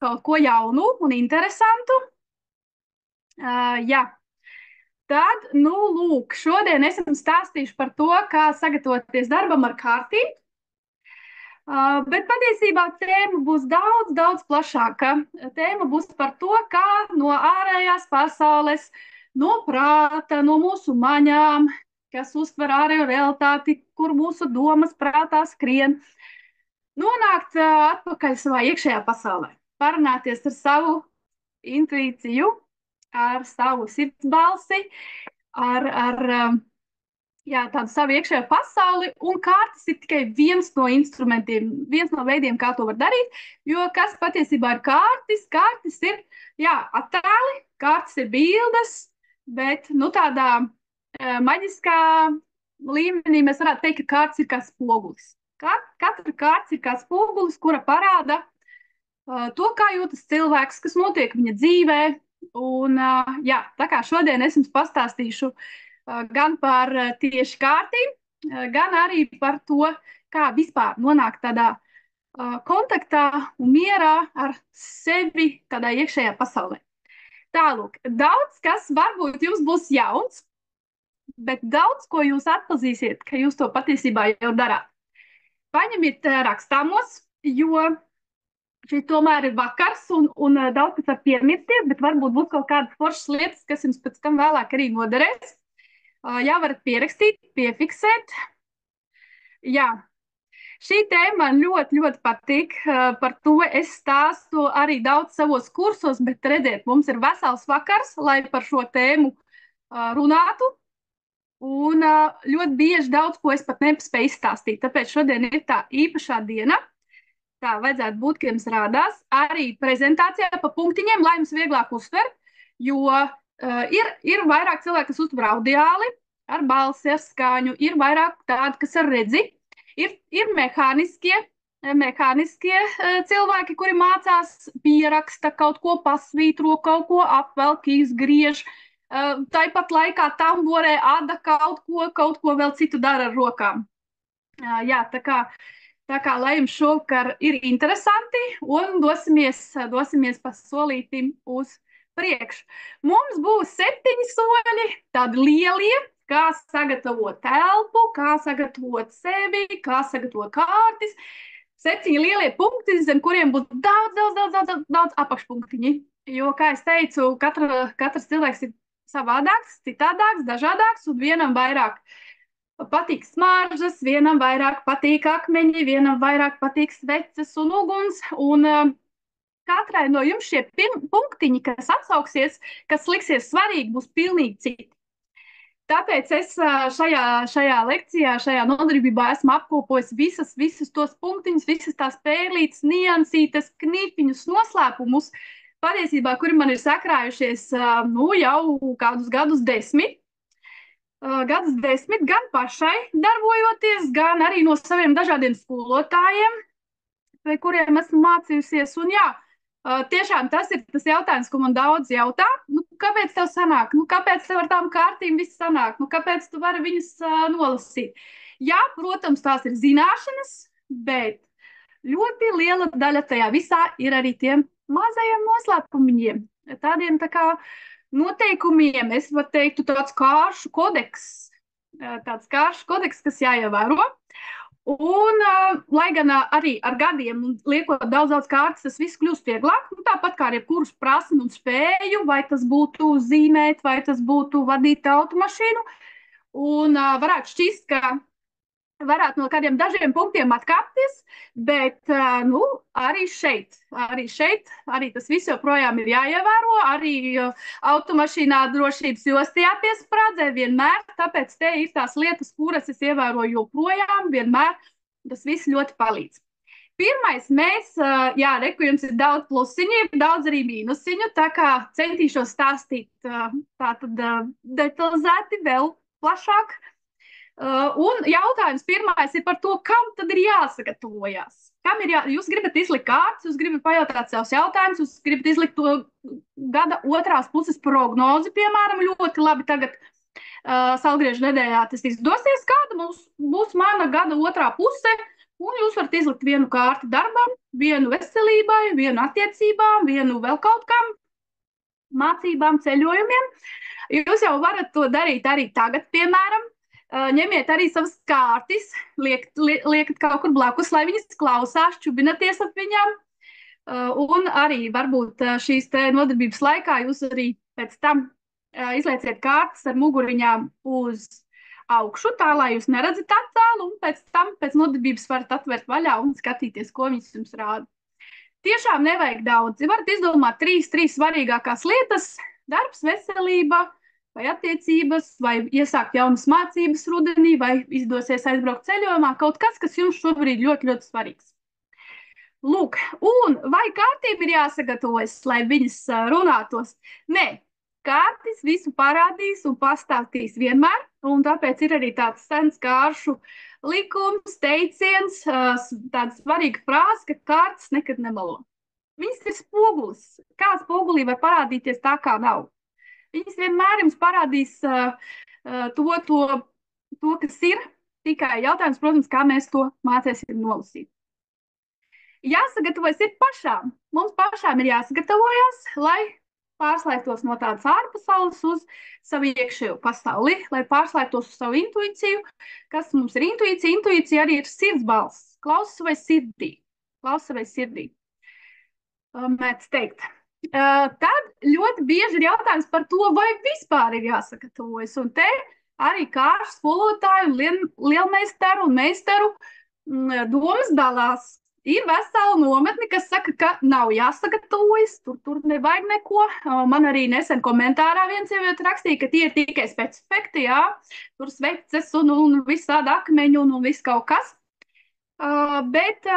kaut ko jaunu un interesantu. Jā. Tad, nu, lūk, šodien es jums stāstīšu par to, kā sagatavoties darbam ar kārtīm. Bet patiesībā tēma būs daudz, daudz plašāka. Tēma būs par to, kā no ārējās pasaules, no prāta, no mūsu maņām, kas uztver ārējo realitāti, kur mūsu domas prātā skrien, nonākt atpakaļ savā iekšējā pasaulē. Parunāties ar savu intuīciju, ar savu sirdsbalsi, ar jā, tādu savu iekšējo pasauli, un kārtas ir tikai viens no instrumentiem, viens no veidiem, kā to var darīt, jo kas patiesībā ir kārtas? Kārtas ir, jā, attēli, kārtas ir bildes, bet, nu, tādā maģiskā līmenī mēs varētu teikt, ka kārtas ir kā spogulis. Katra kārtas ir kā spogulis, kura parāda to, kā jūtas cilvēks, kas notiek viņa dzīvē, un, jā, tā kā šodien es jums pastāstīšu gan par tieši kārtīm, gan arī par to, kā vispār nonākt tādā kontaktā un mierā ar sevi tādā iekšējā pasaulē. Tālūk, daudz kas varbūt jums būs jauns, bet daudz ko jūs atpazīsiet, ka jūs to patiesībā jau darāt. Paņemiet rakstāmos, jo šī tomēr ir vakars un daudz kas var piemirties, bet varbūt būs kaut kādas foršas lietas, kas jums pēc tam vēlāk arī noderēs. Jā, varat pierakstīt, piefiksēt. Jā, šī tēma man ļoti, ļoti patīk. Par to es stāstu arī daudz savos kursos, bet redziet, mums ir vesels vakars, lai par šo tēmu runātu. Un ļoti bieži daudz ko es pat nespēju izstāstīt. Tāpēc šodien ir tā īpašā diena. Tā vajadzētu būt, ka jums rādās arī prezentācijā pa punktiņiem, lai jums vieglāk uztver, jo ir vairāk cilvēki, kas uztver audiāli, ar balsi, ar skaņu, ir vairāk tādi, kas ar redzi, ir mehāniskie cilvēki, kuri mācās, pieraksta, kaut ko pasvītro, kaut ko apvelk, izgriež, tāpat laikā tamborē ada kaut ko vēl citu dara ar rokām. Jā, tā kā lai jums šovakar ir interesanti un dosimies pa solītim uz priekšu. Mums būs 7 soļi, tādi lielie, kā sagatavot telpu, kā sagatavot sevi, kā sagatavot kārtas. 7 lielie punkti, zem kuriem būs daudz apakšpunktiņi. Jo, kā es teicu, katrs cilvēks ir savādāks, citādāks, dažādāks, un vienam vairāk patīk smaržas, vienam vairāk patīk akmeņi, vienam vairāk patīk sveces un uguns. Un katrai no jums šie punktiņi, kas atsauksies, kas liksies svarīgi, būs pilnīgi citi. Tāpēc es šajā lekcijā, šajā nodarbībā esmu apkopojis visus tos punktiņus, visas tās pērlītes, niansītes, knifiņus, noslēpumus, patiesībā, kuri man ir sakrājušies jau kādus gadus 10. Gan pašai darbojoties, gan arī no saviem dažādiem skolotājiem, pie kuriem esmu mācījusies. Un jā, tiešām tas ir tas jautājums, ko man daudz jautā. Nu, kāpēc tev sanāk? Nu, kāpēc tev ar tām kārtīm viss sanāk? Nu, kāpēc tu vari viņas nolasīt? Jā, protams, tās ir zināšanas, bet ļoti liela daļa tajā visā ir arī tiem mazajiem noslēpumiņiem. Tādiem tā kā noteikumiem, es varu teikt, tāds kāršu kodeks, kas jāievēro. Un, lai gan arī ar gadiem, liekot daudz kārtas, tas viss kļūst vieglāk, tāpat kā ar jebkurus prasmi un spēju, vai tas būtu zīmēt, vai tas būtu vadīt automašīnu. Un varētu šķist, ka varētu no kādiem dažiem punktiem atkāpties, bet arī šeit tas viss joprojām ir jāievēro, arī automašīnā drošības josti jāpiesprādzē vienmēr, tāpēc te ir tās lietas, kuras es ievēroju joprojām, vienmēr tas viss ļoti palīdz. Pirmais reku jums ir daudz plusiņu, ir daudz arī mīnusiņu, tā kā centīšos stāstīt tātad detalizēti vēl plašāk. Un jautājums pirmais ir par to, kam tad ir jāsagatavojas. Jūs gribat izlikt kārtas, jūs gribat pajautāt savus jautājumus, jūs gribat izlikt to gada otrās puses prognozi, piemēram, ļoti labi tagad Saulgriežu nedēļā tas izdosies. Kāda būs mana gada otrā puse? Un jūs varat izlikt vienu kārti darbam, vienu veselībai, vienu attiecībām, vienu vēl kaut kam, mācībām, ceļojumiem. Jūs jau varat to darīt arī tagad, piemēram, ņemiet arī savas kārtas, liekat kaut kur blakus, lai viņas klausās, čubinaties ap viņām. Un arī varbūt šīs nodarbības laikā jūs arī pēc tam izlieciet kārtas ar muguriņām uz augšu, tā lai jūs neredzat attālu, un pēc tam pēc nodarbības varat atvērt vaļā un skatīties, ko viņas jums rāda. Tiešām nevajag daudz. Varat izdomāt trīs svarīgākās lietas - darbs, veselība, vai attiecības, vai iesākt jaunas mācības rudenī, vai izdosies aizbraukt ceļojumā. Kaut kas, kas jums šobrīd ļoti, ļoti svarīgs. Lūk, un vai kārtīm ir jāsagatavojas, lai viņas runātos? Nē, kārtis visu parādīs un pastāstīs vienmēr, un tāpēc ir arī tāds sens kāršu likums, teiciens, tāda svarīga frāze, ka kārtas nekad nemelo. Viņas ir spogulis. Kā spogulī var parādīties tā, kā nav? Viņas vienmēr jums parādīs to, kas ir, tikai jautājums, protams, kā mēs to mācēsim nolasīt. Jāsagatavojas ir pašām. Mums pašām ir jāsagatavojas, lai pārslēgtos no tādas ārpasaules uz savu iekšējo pasauli, lai pārslēgtos uz savu intuīciju. Kas mums ir intuīcija? Intuīcija arī ir sirds balss. Klausa savai sirdī. Klausa savai sirdī. Mēdz teikt. Tad ļoti bieži ir jautājums par to, vai vispār ir jāsagatavojas. Un te arī kāršu skolotāju, lielmeistaru un meistaru domas dalās. Ir vesela nometne, kas saka, ka nav jāsagatavojas, tur nevajag neko. Man arī nesen komentārā viens sieviete rakstīja, ka tie ir tikai specifekti, jā. Tur sveces un visādi akmeņi un viss kaut kas. Bet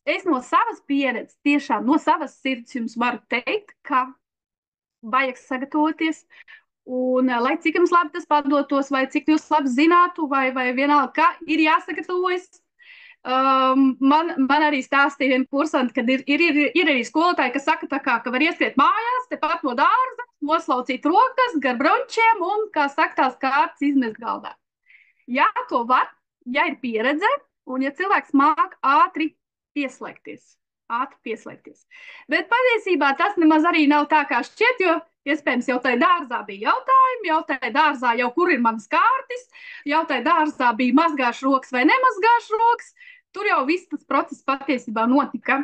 es no savas pieredzes, tiešām no savas sirds jums varu teikt, ka vajag sagatavoties. Un lai cik jums labi tas padotos, vai cik jūs labi zinātu, vai vienalga, kā ir jāsagatavojas. Man arī stāstīja viena kursanta, kad ir arī skolotāji, kas saka, ka var ieskriet mājās, tepat no dārza, noslaucīt rokas, gar brončiem un, kā saka, tās kārtas izmest galdā. Jā, to var, ja ir pieredze, un ja cilvēks māk ātri pieslēgties. Bet patiesībā tas nemaz arī nav tā, kā šķiet, jo iespējams jau tajā dārzā bija jautājumi, jau tajā dārzā jau kur ir manas kārtas, jau tajā dārzā bija mazgāšu rokas vai nemazgāšu rokas. Tur jau viss tas process patiesībā notika.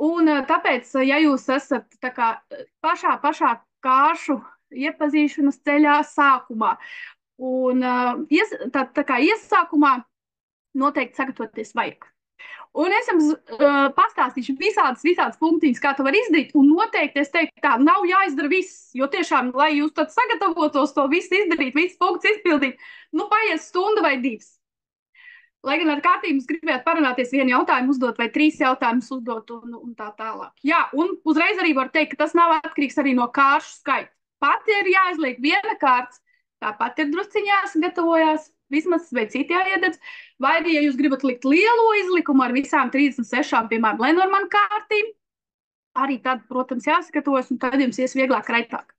Un tāpēc, ja jūs esat tā kā pašā kāršu iepazīšanas ceļā sākumā, un tā kā iesākumā noteikti sagatavoties vajag. Un es jums pastāstīšu visādas punktiņas, kā to var izdarīt, un noteikti es teiktu, tā nav jāizdara viss, jo tiešām, lai jūs tad sagatavotos to visu izdarīt, visus punktus izpildīt, paies stunda vai divas. Lai gan ar kārtības gribētu parunāties vienu jautājumu uzdot vai 3 jautājumus uzdot un tā tālāk. Jā, un uzreiz arī var teikt, ka tas nav atkarīgs arī no kāršu skaita. Pat ir jāizliek viena kārts, tāpat ir drusciņā jāsagatavojās, vismaz vai citi jāiededz. Vai arī, ja jūs gribat likt lielo izlikumu ar visām 36, piemēram, Lenormand kārtīm, arī tad, protams, jāsagatavojas, un tad jums ies vieglāk, raitāk.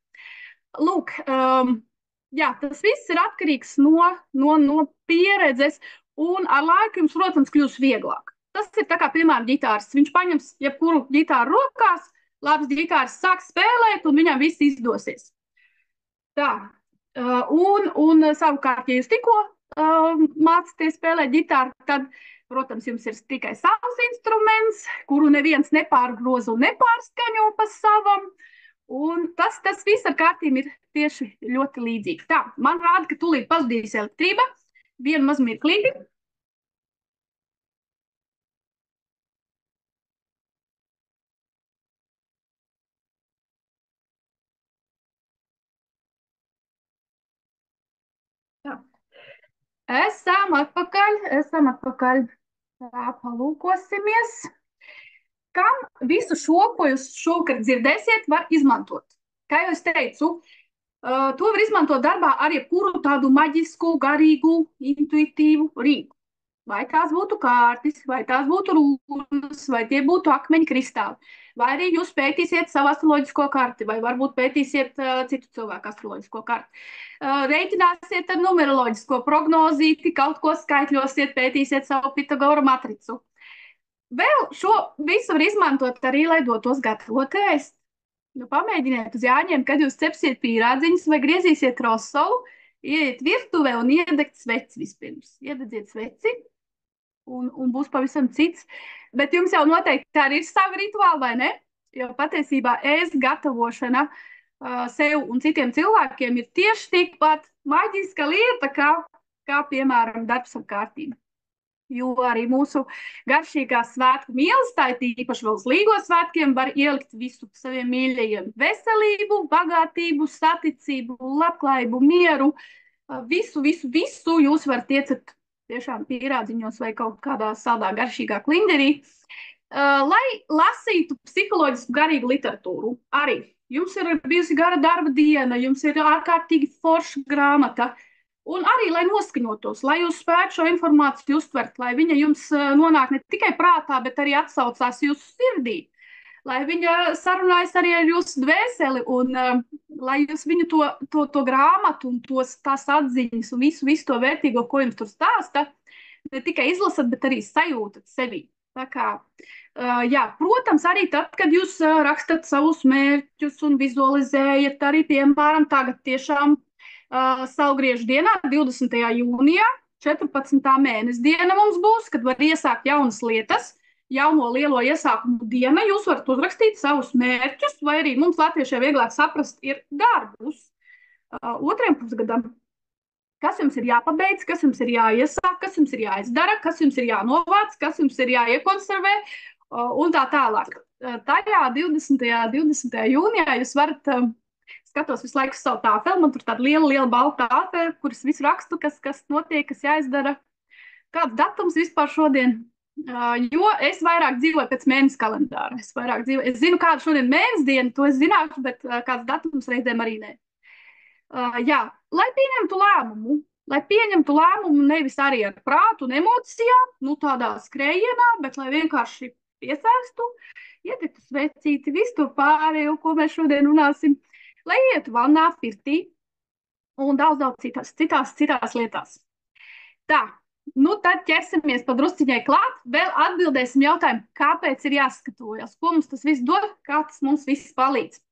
Lūk, jā, tas viss ir atkarīgs no pieredzes. Un ar laiku jums, protams, kļūs vieglāk. Tas ir tā kā, piemēram, ģitārs. Viņš paņems jebkuru ģitāru rokās, labs ģitārs sāks spēlēt, un viņam viss izdosies. Tā. Un savukārt, ja jūs tikko mācāties spēlēt ģitāru, tad, protams, jums ir tikai savs instruments, kuru neviens nepārgroza un nepārskaņo pa savam. Un tas viss ar kārtīm ir tieši ļoti līdzīgs. Tā, man rāda, ka tūlīt pazudīs elektrība. Vienu maz mirklīti. Jā. Esam atpakaļ. Tā, palūkosimies. Kam visu šo, ko jūs šovakar dzirdēsiet, var izmantot? Kā jau es teicu, to var izmantot darbā ar jebkuru tādu maģisku, garīgu, intuitīvu rīku. Vai tās būtu kārtas, vai tās būtu runas, vai tie būtu akmeņu kristāli. vai arī jūs pētīsiet savu astroloģisko karti, vai varbūt pētīsiet citu cilvēku astroloģisko karti. Reiķināsiet ar numeroloģisko prognozīti, kaut ko skaitļosiet, pētīsiet savu Pitagora matricu. Vēl šo visu var izmantot arī, lai dotos gatavot ēst. Nu, pamēģiniet uz Jāņiem, kad jūs cepsiet pīrādziņus vai griezīsiet krosolu, ieiet virtuvē un iedegt sveci vispirms. Iededziet sveci un būs pavisam cits. Bet jums jau noteikti arī ir savi rituāli, vai ne? Jo patiesībā ēst gatavošana sev un citiem cilvēkiem ir tieši tikpat maģiska lieta, kā piemēram, darbs ar kārtību. Jo arī mūsu garšīgās svētku mīlestība, īpaši vēl uz Līgo svētkiem, var ielikt visu saviem mīļajiem veselību, bagātību, saticību, labklājību, mieru. Visu jūs varat iecert tiešām pīrādziņos vai kaut kādā saldā garšīgā klinderī. Lai lasītu psiholoģisku garīgu literatūru, arī jums ir bijusi gara darba diena, jums ir ārkārtīgi forša grāmata. Un arī, lai noskaņotos, lai jūs spētu šo informāciju uztvert, lai viņa jums nonāk ne tikai prātā, bet arī atsaucās jūsu sirdī, lai viņa sarunājas arī ar jūsu dvēseli un lai jūs viņu to grāmatu un tās atziņas un visu to vērtīgo, ko jums tur stāsta, ne tikai izlasat, bet arī sajūtat sevi. Tā kā, jā, protams, arī tad, kad jūs rakstat savus mērķus un vizualizējat arī, piemēram, tagad tiešām Saulgriežu dienā, 20. jūnijā, 14. mēnesdiena mums būs, kad var iesākt jaunas lietas, jauno lielo iesākumu diena. Jūs varat uzrakstīt savus mērķus, vai arī mums latviešiem vieglāk saprast ir darbus otriem pusgadam. Kas jums ir jāpabeidz, kas jums ir jāiesāk, kas jums ir jāizdara, kas jums ir jānovāc, kas jums ir jāiekonservē un tā tālāk. Tajā 20. jūnijā jūs varat... Skatos visu laiku savu tāfeli, man tur tāda liela balta tāfeli, kuras visu rakstu, kas notiek, kas jāizdara. Kāds datums vispār šodien? Jo es vairāk dzīvoju pēc mēnesi kalendāra. Es zinu, kāda šodien mēnesdiena, to es zināšu, bet kāds datums reizēm arī nē. Jā, lai pieņemtu lēmumu nevis arī ar prātu un emocijām, nu tādā skrējienā, bet lai vienkārši piesēstu, iedegtu svecīti, visu to pārējo, ko mēs šodien runāsim. Lai ietu vannā, pirtī un daudz citās lietās. Tā, nu tad ķersimies padrusciņai klāt, vēl atbildēsim jautājumu, kāpēc ir jāskatojas, ko mums tas viss dod, kā tas mums viss palīdz.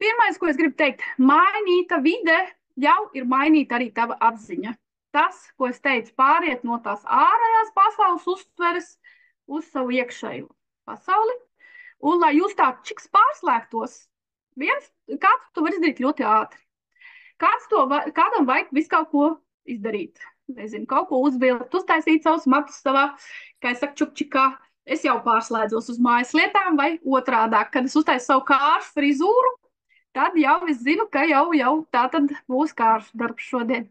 Pirmais, ko es gribu teikt, mainīta vide jau ir mainīta arī tava apziņa. Tas, ko es teicu, pāriet no tās ārējās pasaules uztveres uz savu iekšējo pasauli, un lai jūs tā čiks pārslēgtos, kāds to var izdarīt ļoti ātri. Kādam vajag visu kaut ko izdarīt. Nezinu, kaut ko uzvilkt, uztaisīt savus matus savā, kā es saku, čukčikā. Es jau pārslēdzos uz mājas lietām vai otrādāk, kad es uztaisu savu kāršu frizūru, tad jau es zinu, ka jau tā tad būs kāršu darbs šodien.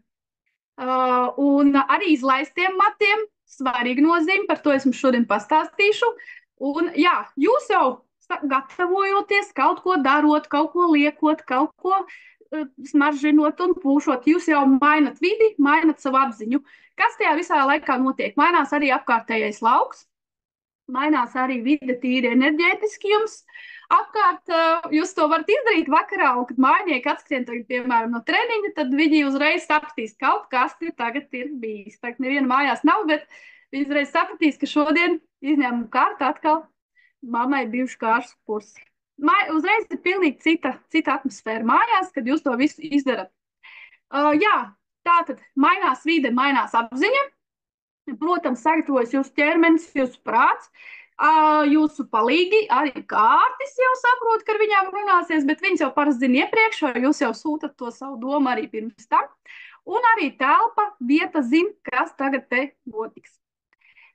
Un arī izlaistiem matiem svarīga nozīme, par to es jums šodien pastāstīšu. Un jā, jūs jau gatavojoties, kaut ko darot, kaut ko liekot, kaut ko smaržinot un pūšot, jūs jau mainat vidi, mainat savu apziņu. Kas tajā visā laikā notiek? Mainās arī apkārtējais lauks, mainās arī vide tīri enerģētiski jums. Apkārt jūs to varat izdarīt vakarā, un kad mājnieki atskrien tagad, piemēram, no treniņa, tad viņi uzreiz sapratīs, kaut kas tagad ir bijis. Tagad neviena mājās nav, bet viņi uzreiz sapratīs, ka šodien izņēmuma kārta atkal mammai bijuši kāršu kursi. Uzreiz ir pilnīgi cita atmosfēra mājās, kad jūs to visu izdarat. Jā, tātad mainās vide, mainās apziņa. Protams, sagatavojas jūsu ķermenis, jūsu prāts, jūsu palīgi, arī kārtis jau saprot, ka ar viņām runāsies, bet viņas jau parasti zina iepriekš, jo jūs jau sūtat to savu domu arī pirms tam. Un arī telpa, vieta zina, kas tagad te notiks.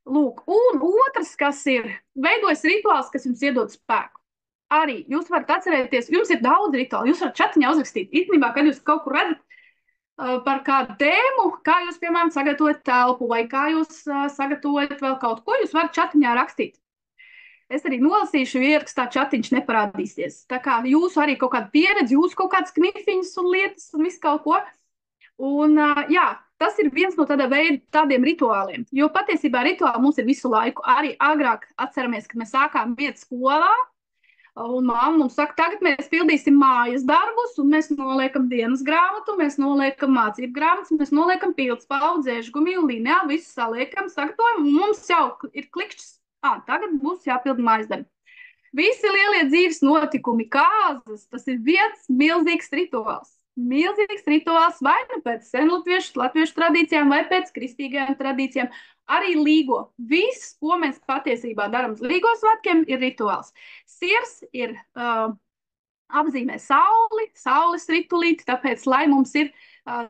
Lūk, un otrs, kas ir, veidojas rituāls, kas jums iedod spēku. Arī jūs varat atcerēties, jums ir daudz rituālu, jūs varat čatiņā uzrakstīt. Īstenībā, kad jūs kaut kur redzat par kādu tēmu, kā jūs, piemēram, sagatavojat telpu vai kā jūs sagatavojat vēl kaut ko, jūs varat čatiņā rakstīt. Es arī nolasīšu, ja ierakstā čatiņš neparādīsies. Tā kā jūsu arī kaut kāda pieredze, jūsu kaut kādas knifiņas un lietas un visu kaut ko. Un jā, tas ir viens no tādiem rituāliem, jo patiesībā rituāli mums ir visu laiku. Arī agrāk atceramies, kad mēs sākām iet skolā, Un mamma mums saka, tagad mēs pildīsim mājas darbus, un mēs noliekam dienas grāmatu, mēs noliekam mācību grāmatas, mēs noliekam pildspalvu, dzēšgumiju, līnijā, visu saliekam, sagatavojam, un mums jau ir klikšķis, tagad būs jāpild mājas darbi. Visi lielie dzīves notikumi, kāzas, tas ir viens milzīgs rituāls. Milzīgs rituāls vai nu pēc latviešu tradīcijām, vai pēc kristīgajām tradīcijām. Arī līgo. Viss, ko mēs patiesībā darām uz līgo svētkiem, ir rituāls. Siers ir apzīmē sauli, saules ritulīti, tāpēc, lai mums ir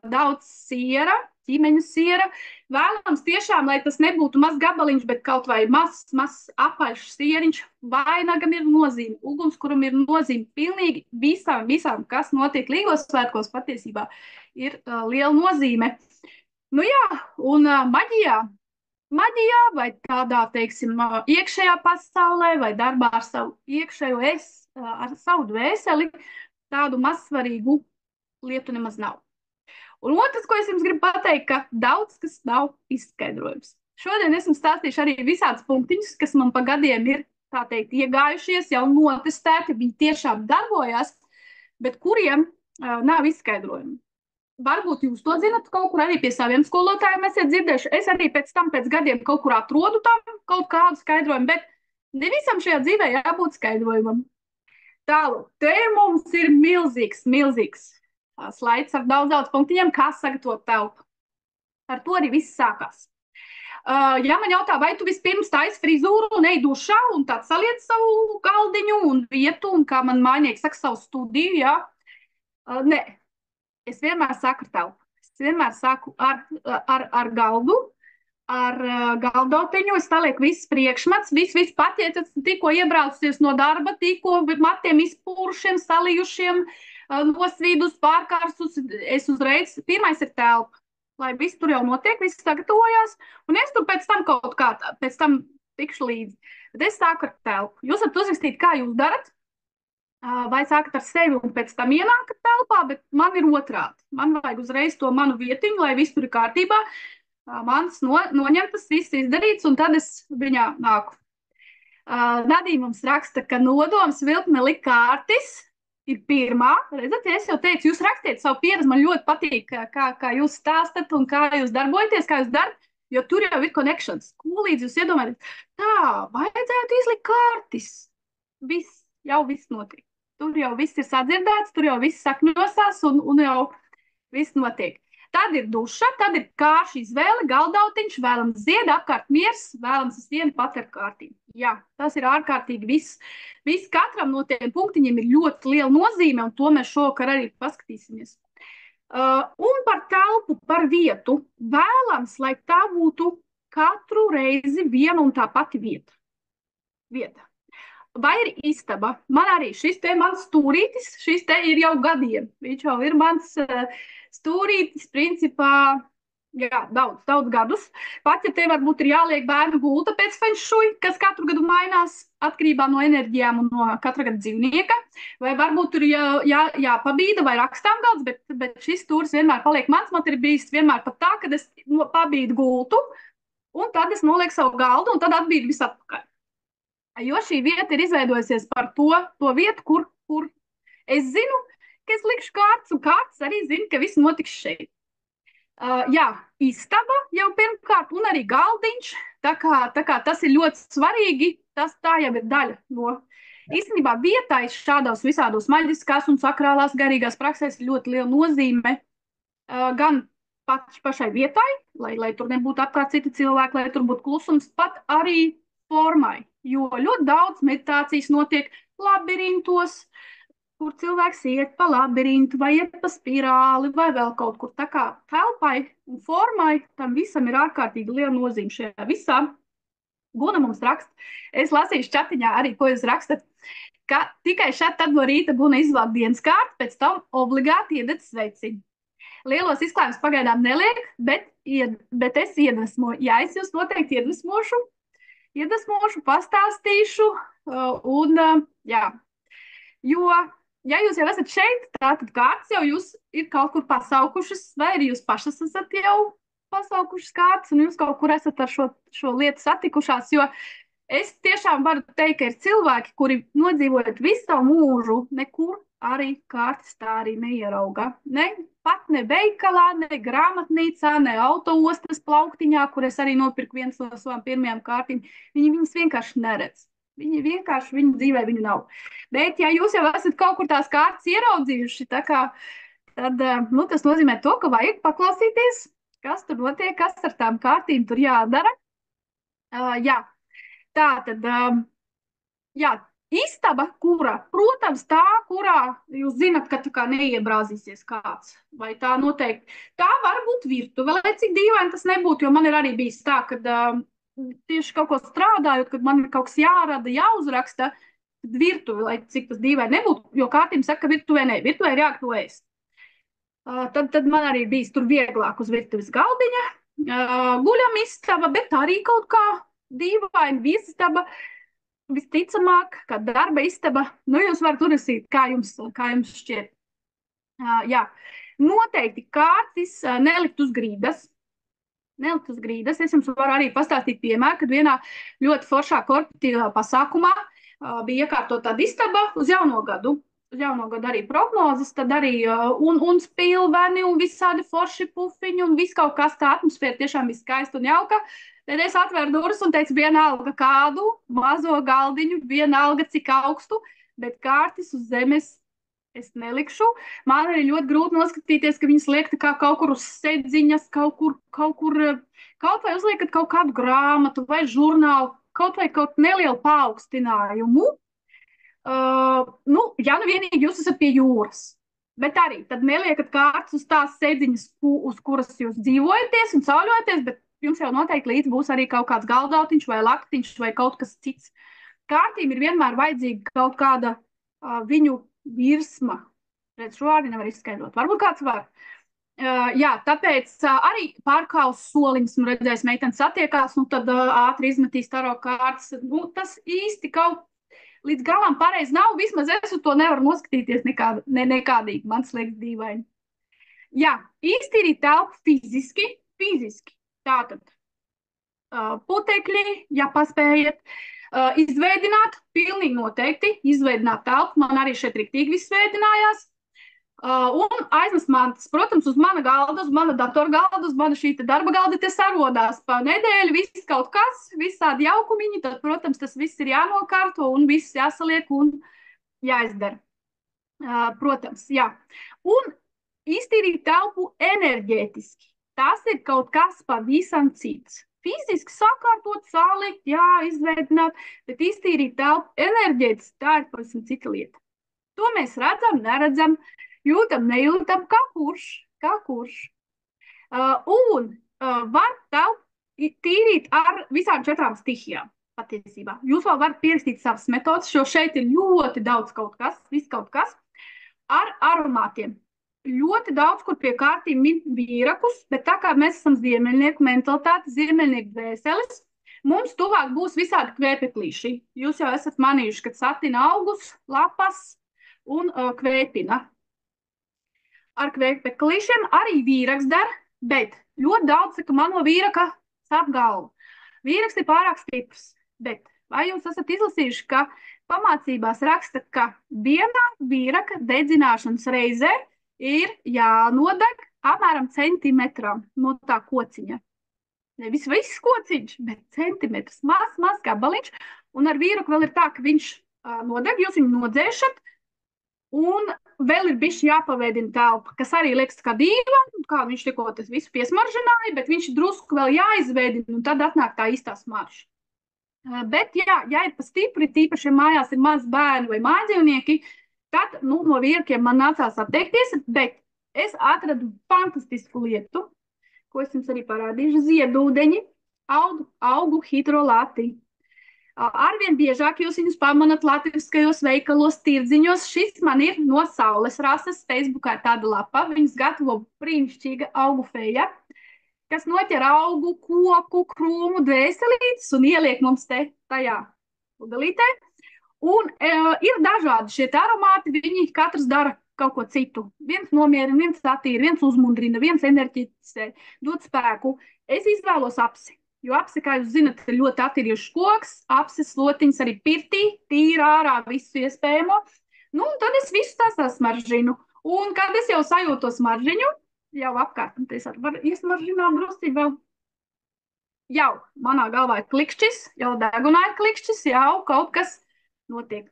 daudz siera, ķīmeņu siera, vēlams tiešām, lai tas nebūtu mazs gabaliņš, bet kaut vai mazs apaļš sieriņš, vainagam ir nozīme, ugunskuram ir nozīme, pilnīgi visām, kas notiek līgos svētkos, patiesībā ir liela nozīme. Nu jā, un maģijā vai tādā, teiksim, iekšējā pasaulē vai darbā ar savu iekšējo ar savu dvēseli, tādu mazsvarīgu lietu nemaz nav. Un otrs, ko es jums gribu pateikt, ka daudz kas nav izskaidrojums. Šodien esmu stāstījuši arī visādus punktiņus, kas man pa gadiem ir, tā teikt, iegājušies, jau notestēti, viņi tiešām darbojas, bet kuriem nav izskaidrojumi. Varbūt jūs to zinat, kaut kur arī pie saviem skolotājiem esat dzirdējuši. Es arī pēc gadiem kaut kur atrodu tam kaut kādu skaidrojumu, bet ne visam šajā dzīvē jābūt skaidrojumam. Tālāk, te mums ir milzīgs slaids ar daudz punktiņiem, kā sagatavot telpu. Ar to arī viss sākās. Ja man jautā, vai tu vispirms taisi frizūru un ej dušā un tad saliec savu galdiņu un vietu, un kā man mājnieks saka, savu studiju, jā? Nē, es vienmēr sāku ar telpu. Es vienmēr sāku ar galdu, ar galdoteņu, es salieku viss priekšmets, viss paķētas, tikko iebraucies no darba, tikko matiem izpūrušiem, salījušiem, nosvīdus, pārkārsus, es uzreiz, pirmais ir telpa, lai viss tur jau notiek, viss sagatavojās, un es tur pēc tam tikšu līdzi. Bet es sāku ar telpu. Jūs varat uzrakstīt, kā jūs darat, vai sākat ar sevi un pēc tam ienākat telpā, bet man ir otrādi. Man vajag uzreiz to manu vietiņu, lai viss tur ir kārtībā, mans noņemtas, viss izdarīts, un tad es viņā nāku. Nadija mums raksta, ka nodoms vilkme likārtis ir pirmā. Redzat, es jau teicu, jūs rakstiet savu pieredzi, man ļoti patīk, kā jūs stāstat un kā jūs darbojaties, kā jūs darat, jo tur jau ir connections. Līdz jūs iedomājaties, tā, vajadzētu izlikt kārtis. Viss notiek. Tur jau viss ir sadzirdēts, tur jau viss sakņosās un jau viss notiek. Tad ir duša, tad ir kārša izvēle, galdautiņš, vēlams zied, apkārt miers, vēlams es vienu pat ar kārtību. Jā, tas ir ārkārtīgi viss. Viss katram no tiem punktiņiem ir ļoti liela nozīme, un to mēs šovakar arī paskatīsimies. Un par telpu, par vietu, vēlams, lai tā būtu katru reizi viena un tā pati vieta. Vai ir istaba? Man arī šis te mans stūrītis, šis te ir jau gadiem. Viņš jau ir mans stūrītis, principā, jā, daudz gadus. Pat, ja te varbūt ir jāliek bērnu gulta pēc feng shui, kas katru gadu mainās atkarībā no enerģijām un no katra gada dzīvnieka, vai varbūt tur jāpabīda vai rakstām galds, bet šis stūris vienmēr paliek mans. Man ir bijis vienmēr pat tā, kad es pabīdu gultu, un tad es nolieku savu galdu, un tad atbīdu visu atpakaļ. Jo šī vieta ir izveidojusies par to vietu, kur es zinu, ka es likšu kārtas, un kārtas arī zinu, ka viss notiks šeit. Jā, istaba jau pirmkārt, un arī galdiņš, tā kā tas ir ļoti svarīgi, tā jau ir daļa no. Īstenībā vietai šādos visādos maģiskās un sakrālās garīgās praksēs ir ļoti liela nozīme gan pašai vietai, lai tur nebūtu apkārt citi cilvēki, lai tur būtu klusums, pat arī formai, jo ļoti daudz meditācijas notiek labirintos, kur cilvēks iet pa labirintu, vai iet pa spirāli, vai vēl kaut kur. Tā kā telpai un formai tam visam ir ārkārtīgi liela nozīme šajā visā. Guna mums raksta, es lasīšu čatiņā arī, ko jūs rakstat, ka tikai šeit tad no rīta Guna izvelk dienas kārtu, pēc tam obligāti iedet sveiciņu. Lielos izklājumus pagaidām neliek, bet es iedvesmoju. Jā, es jūs noteikti iedvesmošu, pastāstīšu, un jā, jo, ja jūs jau esat šeit, tātad kārtas jau jūs ir kaut kur pasaukušas, vai arī jūs pašas esat jau pasaukušas kārtas, un jūs kaut kur esat ar šo lietu satikušās, jo Es tiešām varu teikt, ka ir cilvēki, kuri nodzīvojot visu savu mūžu, nekur arī kārtas tā arī neierauga. Pat ne veikalā, ne grāmatnīcā, ne autoostas plauktiņā, kur es arī nopirku viens no savām pirmajām kārtīm. Viņi viņas vienkārši neredz. Viņi vienkārši viņu dzīvē viņu nav. Bet, ja jūs jau esat kaut kur tās kārtas ieraudzījuši, tad tas nozīmē to, ka vajag paklausīties, kas tur notiek, kas ar tām kārtīm tur jādara. Jā. Tā tad, jā, istaba, protams, tā, kurā jūs zinat, ka tā kā neiebrāzīsies kāds, vai tā noteikti, tā var būt virtuve, lai cik dīvaini tas nebūtu, jo man ir arī bijis tā, kad tieši kaut ko strādājot, kad man ir kaut kas jārada, jāuzraksta, virtuve, lai cik tas dīvaini nebūtu, jo kārtīm saka, ka virtuvē ir jāgatavo ēst. Tad man arī bijis tur vieglāk uz virtuves galdiņa, guļam istaba, bet arī kaut kā dīvaini viesistaba, visticamāk, ka darba istaba, jūs varat uzrakstīt, kā jums šķiet. Jā, noteikti kārtis nelikt uz grīdas. Es jums varu arī pastāstīt piemēru, kad vienā ļoti foršā korporatīvā pasākumā bija iekārtot tāda istaba uz jauno gadu. Uz jauno gadu arī prognozes, tad arī un spilveni, un visādi forši pufiņi, un viss kaut kas tā atmosfēra tiešām bija skaista un jauka. Tad es atvēru durvis un teicu, vienalga kādu mazo galdiņu, vienalga cik augstu, bet kārtis uz zemes es nelikšu. Man arī ļoti grūti noskatīties, ka viņas liek kā kaut kur uz sedziņas, kaut vai uzliekat kaut kādu grāmatu vai žurnālu, kaut vai kaut nelielu paaugstinājumu. Ja nu vienīgi jūs esat pie jūras, bet arī tad neliekat kārtas uz tās sedziņas, uz kuras jūs dzīvojaties un sauļojaties, bet jums jau noteikti līdz būs arī kaut kāds galdautiņš vai laktiņš vai kaut kas cits. Kārtīm ir vienmēr vajadzīga kaut kāda viņu virsma. Redz, šo arī nevar izskaidrot. Varbūt kāds var. Jā, tāpēc arī pārkāls soliņas, redzēs, meitenes satiekās, tad ātri izmetīs taro kārtas. Tas īsti kaut līdz galam pareizi nav, vismaz es uz to nevaru noskatīties nekādīgi, man liekas dīvaini. Jā, iztīrīt telpu fiziski. Tātad putekļi, ja paspējat, izveidināt, pilnīgi noteikti, izveidināt telpu, man arī šeit riktīgi viss veidinājās, un aizmest mantas, protams, uz mana galda, uz mana datora galda, uz mana šī darba galda, te sarodās pa nedēļu, viss kaut kas, visādi jaukumiņi, tad, protams, tas viss ir jānokārto un viss jāsaliek un jāizdara. Protams, jā. Un iztīrīt telpu enerģētiski. Tas ir kaut kas pavisam cits. Fiziski sakārtot, salikt, jā, izveidināt, bet iztīrīt telpu enerģētiski, tā ir pavisam cita lieta. To mēs redzam, neredzam, jūtam, nejūtam, kā kurš. Var telpu tīrīt ar visām 4 stihijām, patiesībā. Jūs vēl varat pierakstīt savas metodas, jo šeit ir ļoti daudz kaut kas, ar aromātiem. Ļoti daudz, kur pie kārtīm min vīrakus, bet tā kā mēs esam ziemeļnieku mentalitāte, ziemeļnieku dvēseles, mums tuvāk būs visādi kvēpeklīši. Jūs jau esat manījuši, kad satina augus, lapas un kvēpina. Ar kvēpeklīšiem arī vīraks der, bet ļoti daudz saka, man no vīraka sāp galva. Vīraks ir pārāk stiprs, bet vai jūs esat izlasījuši, ka pamācībās raksta, ka vienā vīraka dedzināšanas reizē ir jānodeg apmēram centimetram no tā kociņa. Nevis viss kociņš, bet centimetrs, maz gabaliņš. Un ar vīruku vēl ir tā, ka viņš nodeg, jūs viņu nodzēšat, un vēl ir bišķi jāpaveidina telpa, kas arī liekas kā dīvaini, kā viņš tikko tas visu piesmaržināja, bet viņš drusku vēl jāizveidina, un tad atnāk tā īstā smarža. Bet jā, ja ir pa stipri, tīpaši, ja mājās ir maz bērni vai mājdzīvnieki, tad no vīrakiem man nācās atteikties, bet es atradu fantastisku lietu, ko es jums arī parādīšu, ziedūdeņi, augu hidrolāti. Arvien biežāk jūs viņus pamanat latviskajos veikalos, tirdziņos. Šis man ir no Saules rases, Facebookā ir tāda lapa, viņas gatavo brīnišķīga augu feja, kas noķer augu, koku, krūmu, dvēselītes un ieliek mums te tajā pudelītē. Un ir dažādi šie aromāti, viņi katrs dara kaut ko citu. Viens nomierina, viens satīra, viens uzmundrina, viens enerģizē, dod spēku. Es izvēlos apsi. Jo apse, kā jūs zinat, ir ļoti attīrījušs koks, apses slotiņas arī pirtī, tīra ārā visu iespējamo. Nu, un tad es visu tā sasmaržinu. Un kad es jau sajūtu to smaržiņu, jau apkārt, un es varu iesmaržināt drusci vēl. Jau manā galvā ir klikšķis, jau degunā ir klikšķis, jau kaut kas notiek.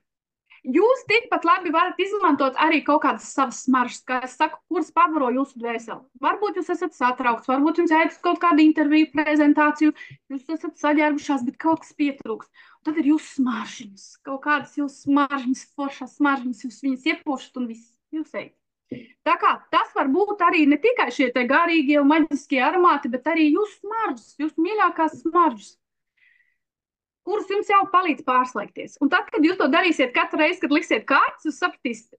Jūs tikpat labi varat izmantot arī kaut kādas savas smaržas, kā es saku, kuras pabaro jūsu dvēseli. Varbūt jūs esat satraukts, varbūt jums jāiet uz kaut kādu interviju, prezentāciju, jūs esat saģērbušās, bet kaut kas pietrūks. Un tad ir jūsu smaržiņas, kaut kādas jūsu smaržiņas, foršās smaržiņas, jūs viņas iepūšat un viss, jūs ejat. Tā kā tas var būt arī ne tikai šie te garīgie un maģiskie aromāti, bet arī jūsu smaržas, jūsu mīļākās smaržas, kuras jums jau palīdz pārslēgties. Un tad, kad jūs to darīsiet katru reizi, kad liksiet kārtas, jūs sapratīsiet,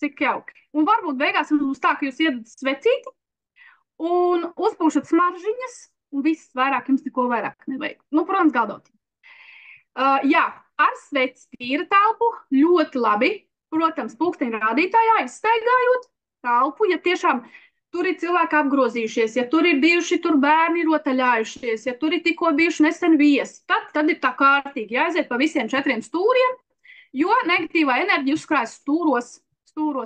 cik jauki. Un varbūt beigās jums būs tā, ka jūs iedat svecīti un uzpūšat smaržiņas, un viss vairāk jums neko vairāk nevajag. Nu, protams, galdot. Jā, ar sveci tīra telpu ļoti labi. Protams, pulksteņa rādītājā izstaigājot telpu, ja tiešām tur ir cilvēki apgrozījušies, ja tur ir bijuši tur bērni rotaļājušies, ja tur ir tikko bijuši nesen viesi, tad ir tā kārtīgi jāaiziet pa visiem 4 stūriem, jo negatīvā enerģija uzkrājas stūros,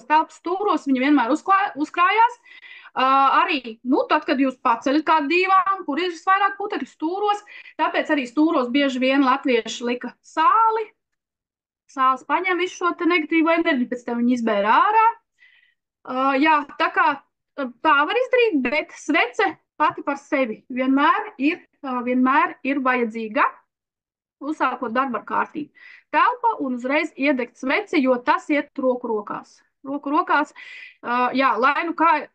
telpas stūros, viņa vienmēr uzkrājās. Arī, tad, kad jūs paceļat kādu dīvānu, kur ir vairāk putekļu stūros, tāpēc arī stūros bieži vien latvieši lika sāli. Sāls paņem visu šo te negatīvo enerģiju, pēc tam viņi izbēra ārā. Jā, tā kā tā var izdarīt, bet svece pati par sevi vienmēr ir vajadzīga, uzsākot darbu ar kārtību. Telpa un uzreiz iedegt sveci, jo tas iet roku rokās. Jā, lai nu kā,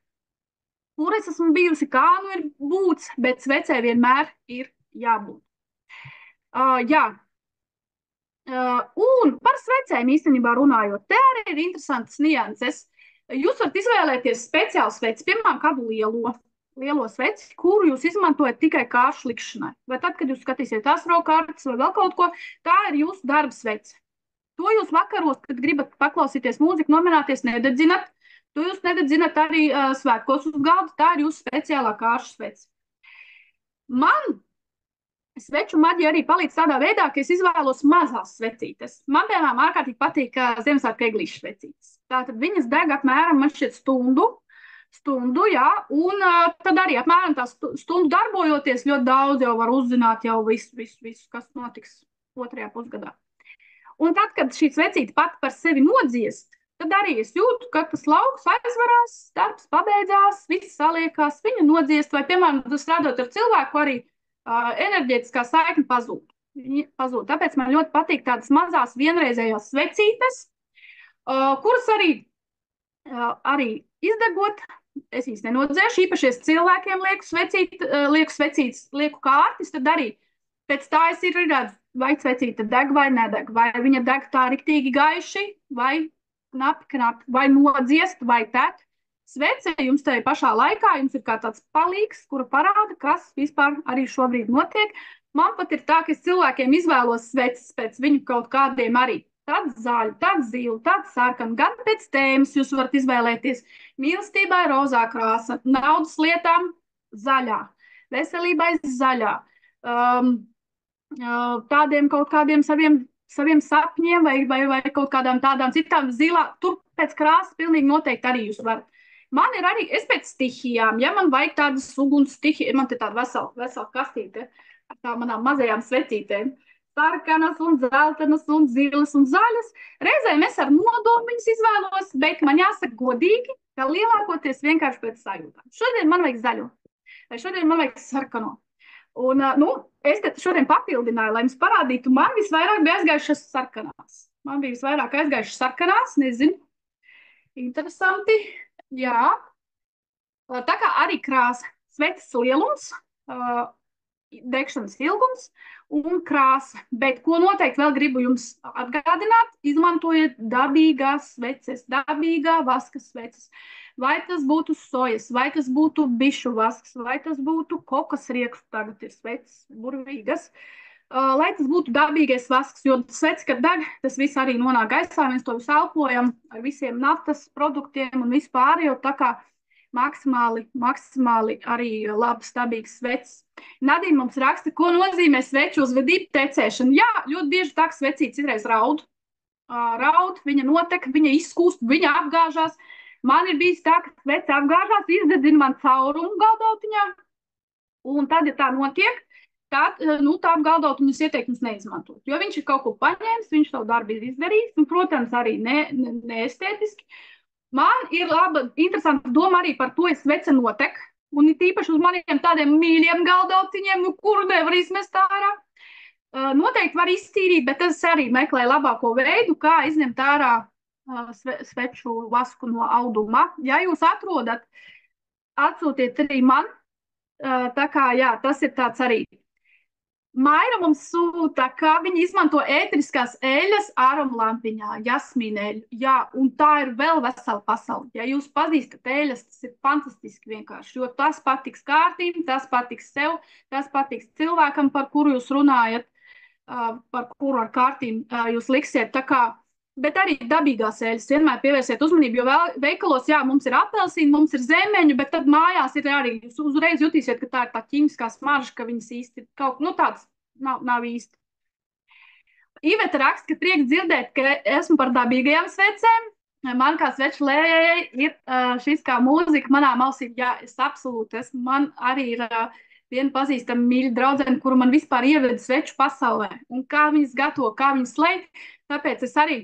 kur es esmu bijusi, kā nu ir būts, bet svecē vienmēr ir jābūt. Jā. Un par svecēm īstenībā runājot, te arī ir interesantas nianses. Jūs varat izvēlēties speciālu sveci, piemēram, kādu lielo sveci, kuru jūs izmantojat tikai kāršu likšanai. Vai tad, kad jūs skatīsiet astrokartes vai vēl kaut ko, tā ir jūsu darba svece. To jūs vakaros, kad gribat paklausīties mūziku, nomināties, nededzinat. To jūs nededzinat arī svētkos uz galda, tā ir jūsu speciālā kāršu svece. Man sveču maģija arī palīdz tādā veidā, ka es izvēlos mazās svecītes. Man, piemēram, ārkārtīgi patīk Ziemassvētku eglīšu svecītes. Tātad viņas deg apmēram, man šķiet, stundu, jā, un tad arī apmēram tā stundu darbojoties ļoti daudz jau var uzzināt jau visu, kas notiks 2. pusgadā. Un tad, kad šī svecīte pati par sevi nodziest, tad arī es jūtu, ka tas lauks aizvarās, darbs pabeidzās, viss saliekās, viņa nodziest, vai, piemēram, strādājot ar cilvēku arī enerģētiskā saikne pazūd. Tāpēc man ļoti patīk tādas mazās vienreizējās svecītes, kuras arī izdegot, es viņas nenodzēšu, īpašies cilvēkiem lieku kārtis, tad arī pēc tā es ir redzu, vai svecīte deg vai nedeg, vai viņa deg tā riktīgi gaiši, vai knapi, vai nodziest, vai tek. Svece jums tajā pašā laikā jums ir kā tāds palīgs, kura parāda, kas vispār arī šobrīd notiek. Man pat ir tā, ka es cilvēkiem izvēlos sveces pēc viņu kaut kādiem arī. Tāds zaļu, tāds zilu, tāds sarkanu, gan pēc tēmas jūs varat izvēlēties. Mīlestībai rozā krāsa, naudas lietām zaļā, veselībai zaļā, tādiem kaut kādiem saviem sapņiem vai kaut kādām tādām citām zilā. Tur pēc krāsas pilnīgi noteikti arī jūs varat. Man ir arī, es pēc stihijām, ja man vajag tādas uguns stihijas, man te tāda vesela kastīte ar tā manām mazajām svecītēm. Sarkanas un zeltenas un zilas un zaļas. Reizēm es ar nodomu viņas izvēlos, bet man jāsaka godīgi, ka lielākoties vienkārši pēc sajūtām. Šodien man vajag zaļo, vai šodien man vajag sarkano. Un, es te šodien papildināju, lai jums parādītu, man visvairāk bija aizgājušas sarkanās. Nezinu, interesanti. Jā, tā kā arī krāsa, sveces lielums, degšanas ilgums un krāsa. Bet ko noteikti vēl gribu jums atgādināt, izmantojiet dabīgās sveces, dabīgā vaska sveces. Vai tas būtu sojas, vai tas būtu bišu vasks, vai tas būtu kokas riekstu, tagad ir sveces burvīgas. Lai tas būtu dabīgais vasks, jo sveci, kad deg, tas viss arī nonāk gaisā, mēs to visu elpojam ar visiem naftas produktiem un vispār, jo tā kā maksimāli arī labs, dabīgs svecis. Nadīna mums raksta, ko nozīmē sveču uzvedību tecēšana. Jā, ļoti bieži tā, ka svecīte citreiz raud, viņa notek, viņa izkūst, viņa apgāžās. Man ir bijis tā, ka svece apgāžās, izdedzina man caurumu galdautiņā, un tad, ja tā notiek, tad, tā galdautiņas ieteikums neizmantot. Jo viņš ir kaut ko paņēmis, viņš savu darbu ir izdarījis, un, protams, arī neestētiski. Man ir laba, interesanta doma arī par to, ja svece notek, un ir tīpaši uz maniem tādiem mīļiem galdautiņiem, kuru nevar izmest ārā. Noteikti var iztīrīt, bet es arī meklēju labāko veidu, kā izņemt ārā sveču vasku no auduma. Ja jūs atrodat, atsūtiet arī man. Tā kā, jā, tas ir tāds arī. Maira mums sūta, ka viņi izmanto ētriskās eļas aromlampiņā, jasmīna eļu. Jā, un tā ir vēl vesela pasaule. Ja jūs pazīstat eļas, tas ir fantastiski vienkārši, jo tas patiks kārtīm, tas patiks sev, tas patiks cilvēkam, par kuru jūs runājat, par kuru ar kārtīm jūs liksiet. Tā kā, bet arī dabīgās eļas vienmēr pievērsiet uzmanību, jo veikalos, jā, mums ir apelsīni, mums ir zemeņu, bet tad mājās ir arī, jūs uzreiz jutīsiet, ka tā ir tā ķīmiskā smarža, ka viņas īsti kaut, tāds nav īsti. Iveta raksta, ka prieks dzirdēt, ka esmu par dabīgajām svecēm. Man kā sveču lējai ir šis kā mūzika manā ausī, jā, es absolūti esmu, man arī ir viena pazīstama mīļa draudzene, kuru man vispār ieveda sveču pasaulē, un kā viņas gatavo, kā viņas lej, tāpēc es arī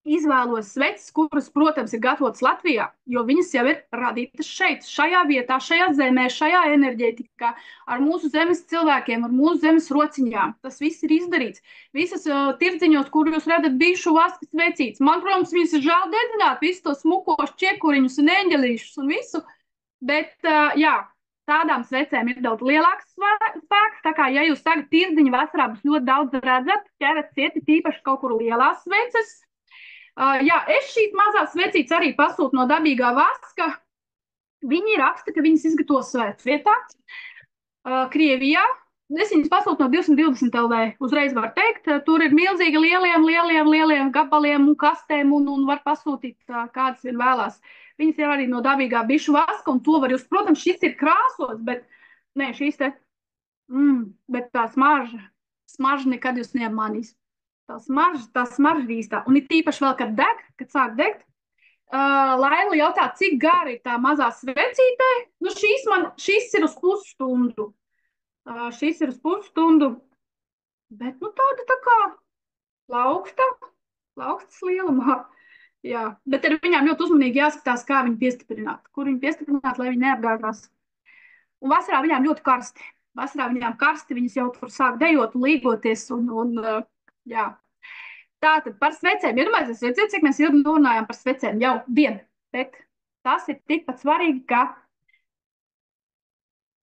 izvēlos sveces, kuras, protams, ir gatavotas Latvijā, jo viņas jau ir radītas šeit, šajā vietā, šajā zemē, šajā enerģētikā, ar mūsu zemes cilvēkiem, ar mūsu zemes rociņām. Tas viss ir izdarīts. Visas tirdziņos, kur jūs redzat bijušu vaskas svecītes. Man, protams, viņas ir žēl dedzināt, visus tos smukos čiekuriņus un eņģelīšus un visu, bet, jā, tādām svecēm ir daudz lielāks spēks, tā kā, ja jūs tagad tirdziņu vasarā būs ļoti daudz redzat, ķerat cieti tīpaši kaut kur lielās sveces. Jā, es šīs mazās svecītes arī pasūtu no dabīgā vaska. Viņi raksta, ka viņas izgatavo svētvietā, Krievijā. Es viņas pasūtu no 220 LV, uzreiz var teikt. Tur ir milzīgi lieliem gabaliem un kastēm un var pasūtīt kādas vien vēlās. Viņas ir arī no dabīgā bišu vaska, un to var jūs, protams, šis ir krāsots, bet, nē, šīs te, bet tā smarža nekad jūs neapmanīs. Tā smarža ir īstā. Un ir tīpaši vēl, kad sāk degt. Laila jautā, cik gara ir tā mazā svecītē. Nu, šīs ir uz pusstundu. Šīs ir uz pusstundu. Bet, tāda tā kā laukstas lielumā. Jā, bet ar viņām ļoti uzmanīgi jāskatās, kā viņu piestiprināt. Kur viņu piestiprināt, lai viņi neapgāžās. Un vasarā viņām ļoti karsti. Viņas jau tur sāk dejot un līgoties jā. Tātad par svecēm. Iedomājieties, es redzēju, cik mēs ilgi runājām par svecēm jau vien, bet tas ir tikpat svarīgi, kā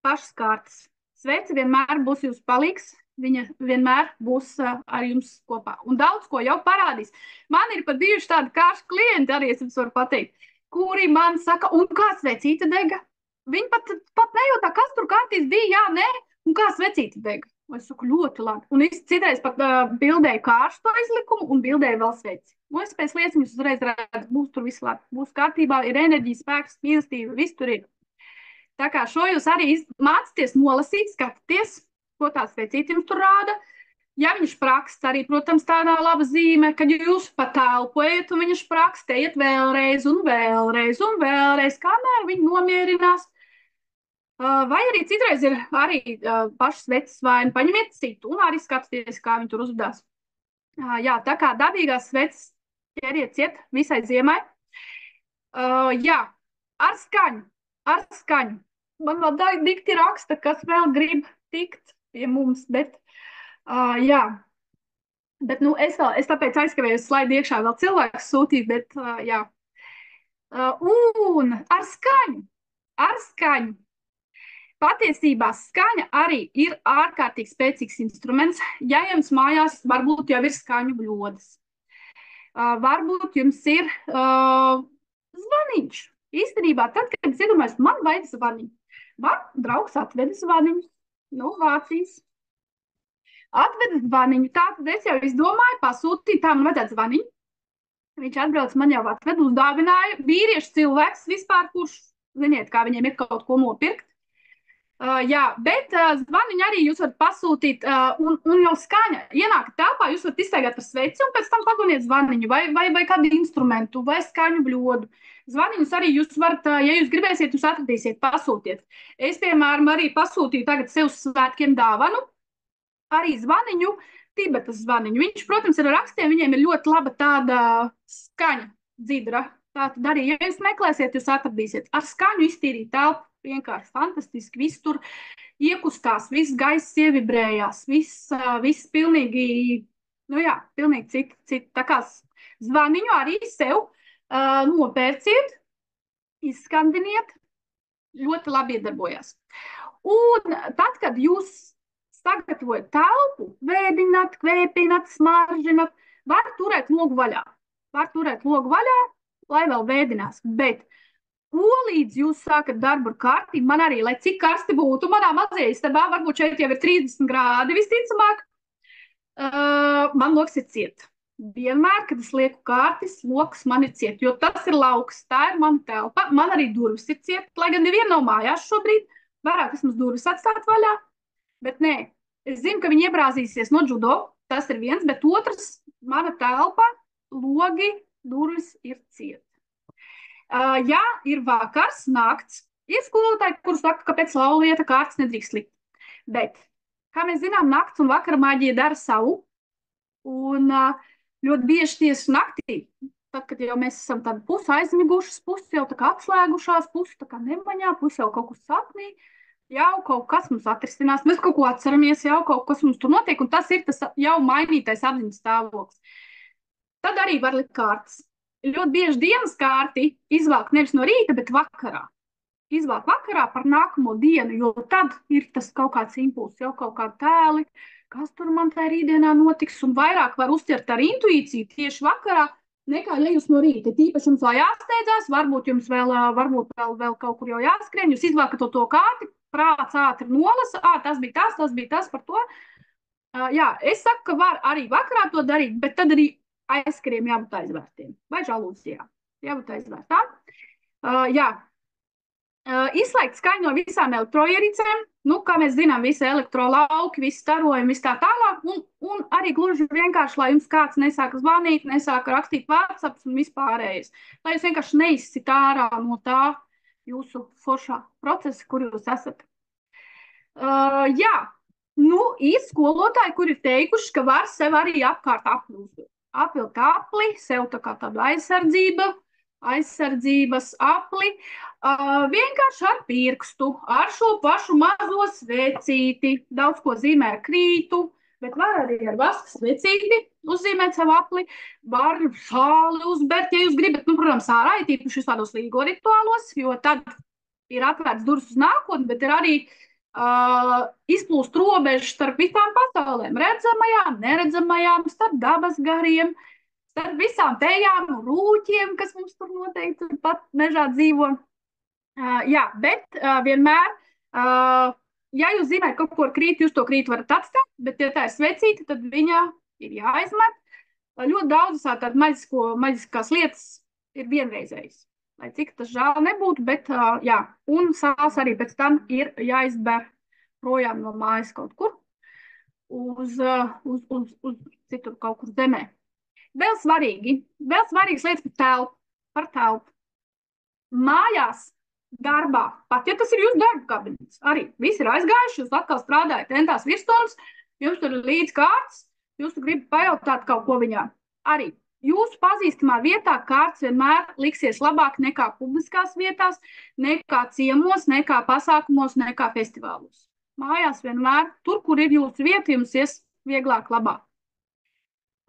pašas kārtas. Svece vienmēr būs jūs palīgs, viņa vienmēr būs ar jums kopā. Un daudz ko jau parādīs. Man ir pat bijuši tādi kārši klienti, arī es jums varu pateikt, kuri man saka, un kā svecīte dega? Viņi pat nejautā, kas tur kārtīs bija, jā, nē, un kā svecīte dega? Es saku, ļoti labi. Un es citreiz pat bildēju kārsto izlikumu un bildēju vēl sveci. Un es pēc lieciņus uzreiz redzu, būs tur viss labi. Būs kārtībā, ir enerģija, spēks, mīlestība, viss tur ir. Tā kā šo jūs arī mācieties nolasīt, skatāties, ko tā svecīte jums tur rāda. Ja viņš praksts arī, protams, tādā laba zīme, kad jūs patelpojat un viņš praksts, ejiet vēlreiz un vēlreiz un vēlreiz, kamēr viņi nomierinās. Vai arī citreiz ir arī pašas sveces vai paņemiet citu un arī skatieties, kā viņi tur uzvedās. Jā, tā kā dabīgās sveces ķeriet ciet visai ziemai. Jā, ar skaņu. Man vēl dikti raksta, kas vēl grib tikt pie mums, bet jā. Bet, es tāpēc aizkavējos slaidu iekšā vēl cilvēks sūtīt, bet jā. Un ar skaņu. Patiesībā skaņa arī ir ārkārtīgi spēcīgs instruments. Ja jums mājās varbūt jau ir skaņu bļodas, varbūt jums ir zvaniņš. Īstenībā tad, kad es iedomājos, man vajag zvaniņu. Man draugs atveda zvaniņus no Vācijas. Atveda zvaniņu, tātad es jau izdomāju pasūtīt, tā man vajadzētu zvaniņu. Viņš atbrauc, man jau atveda, uzdāvināja vīriešu cilvēks vispār, kurš ziniet, kā viņiem ir kaut ko nopirkt. Jā, bet zvaniņu arī jūs varat pasūtīt, un jau skaņa ienāk telpā, jūs varat iztaigāt ar sveci un pēc tam pazvaniet zvaniņu vai kādu instrumentu vai skaņu bļodu. Zvaniņus arī jūs varat, ja jūs gribēsiet, jūs atradīsiet, pasūtiet. Es, piemēram, arī pasūtīju tagad sev svētkiem dāvanu, arī zvaniņu, Tibetas zvaniņu. Viņš, protams, ir ar rakstiem, viņiem ir ļoti laba tāda skaņa dzidra. Tātad arī, ja jūs meklēsiet, jūs atradīsiet. Ar skaņu iztīrīt telpu, vienkārši fantastiski, viss tur iekustās, viss gaiss ievibrējās, viss pilnīgi, nu jā, pilnīgi citi. Tā kā zvaniņu arī sev nopērciet, izskandiniet, ļoti labi iedarbojas. Un tad, kad jūs sagatavojat telpu, vēdināt, kvēpināt, smaržināt, var turēt logu vaļā. Lai vēl vēdinās, bet līdz jūs sākat darbu ar kārtību, man arī, lai cik karsti būtu, manā mazajā istabā, varbūt šeit jau ir 30 grādi visticamāk, man loks ir ciet. Vienmēr, kad es lieku kārtis, loks man ir ciet, jo tas ir lauks, tā ir mana telpa, man arī durvis ir ciet, lai gan neviena nav mājās šobrīd, varētu vismaz durvis atstāt vaļā, bet nē, es zinu, ka viņi iebrāzīsies no judo, tas ir viens, bet otrs, mana telpa, logi, durvis ir ciet. Ja ir vakars, nakts, ir skolotāji, kur saka, ka pēc laulieta kārtas nedrīkst likt. Bet, kā mēs zinām, nakts un vakara maģija dara savu. Un ļoti bieži tieši naktī, tad, kad jau mēs esam tādi pusi aizmigušas, pusi jau tā kā atslēgušās, pusi tā kā nemaņā, pusi jau kaut kur sapnī, jau kaut kas mums atrisinās, mēs kaut ko atceramies, jau kaut kas mums tur notiek, un tas ir tas jau mainītais apziņas stāvoklis. Tad arī var likt kārtas. Ļoti bieži dienas kārti izvelk nevis no rīta, bet vakarā. Izvelk vakarā par nākamo dienu, jo tad ir tas kaut kāds impulss, jau kaut kādi tēli, kas tur man tajā rītdienā notiks, un vairāk var uztvert ar intuīciju tieši vakarā, nekā ja jūs no rīta. Tīpaši jums vēl jāsteidzās, varbūt jums vēl kaut kur jau jāskrien, jūs izvelkat to kārti, prāts ātri nolasa, tas bija tas par to. Jā, es saku, ka var arī vakarā to darīt, bet tad arī aizskriem jābūt aizvērtiem, vai žalūzijā jābūt aizvērtām. Izslēgt skaņu no visām elektroierīcēm, kā mēs zinām, visi elektrolauki, visi starojumi, viss tā tālāk, un arī gluži vienkārši, lai jums kāds nesāk zvanīt, nesāk rakstīt WhatsApps un vispārējais, lai jūs vienkārši neizsit ārā no tā jūsu foršā procesa, kur jūs esat. Ir skolotāji, kuri ir teikuši, ka var sev arī apkārt aplūst. Apvilkt apli, sev tā kā tādu aizsardzības apli, vienkārši ar pirkstu, ar šo pašu mazo svecīti, daudz ko zīmē ar krītu, bet var arī ar vaska svecīti uzzīmēt savu apli, var šāli uzbert, ja jūs gribat, protams, ārā, tīpaši tādos līgo rituālos, jo tad ir atvērts durvis uz nākotni, bet ir arī izplūst robežas starp visām pasaulēm, redzamajām, neredzamajām, starp dabas gariem, starp visām tējām un rūķiem, kas mums tur noteikti pat mežā dzīvo. Bet vienmēr, ja jūs zīmējat kaut ko ar krītu, jūs to krītu varat atstāt, bet ja tā ir svecīta, tad viņa ir jāizmet. Ļoti daudzas tādas maģiskās lietas ir vienreizējas. Lai cik tas žēl nebūtu, bet un sāls arī pēc tam ir jāizber projām no mājas kaut kur uz citur kaut kur zemē. Vēl svarīgas lietas par telpu. Mājās, darbā, pat ja tas ir jūsu darba kabinets, arī visi ir aizgājuši, jūs atkal strādājat entās virsstundas, jums tur ir līdz kārtas, jūs gribat pajautāt kaut ko viņā. Arī jūsu pazīstamā vietā kārts vienmēr liksies labāk nekā publiskās vietās, nekā ciemos, nekā pasākumos, nekā festivālos. Mājās vienmēr, tur, kur ir jūsu vieta, jums ies vieglāk labāk.